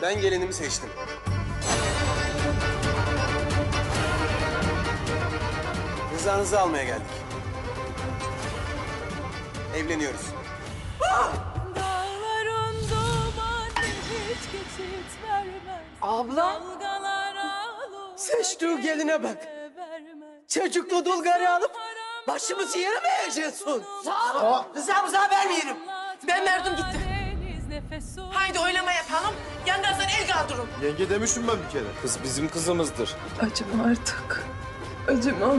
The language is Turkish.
Ben gelinimi seçtim. Rızanızı almaya geldik. Evleniyoruz. Dağların dumanı hiç geçit vermez. Abla, Dalgalar ağlar, seçtiğin geline bak. vermez. Çocuklu Dulgar'ı alıp başımızı yere mi eğeceksin? Sağ ol. Rızamıza haber veririm. Ben verdim gitti. Deniz nefes olur. Haydi oylama yapalım. Yangazdan el kaldırın. Yenge demişim ben bir kere. Kız bizim kızımızdır. Acıma artık. Acıma.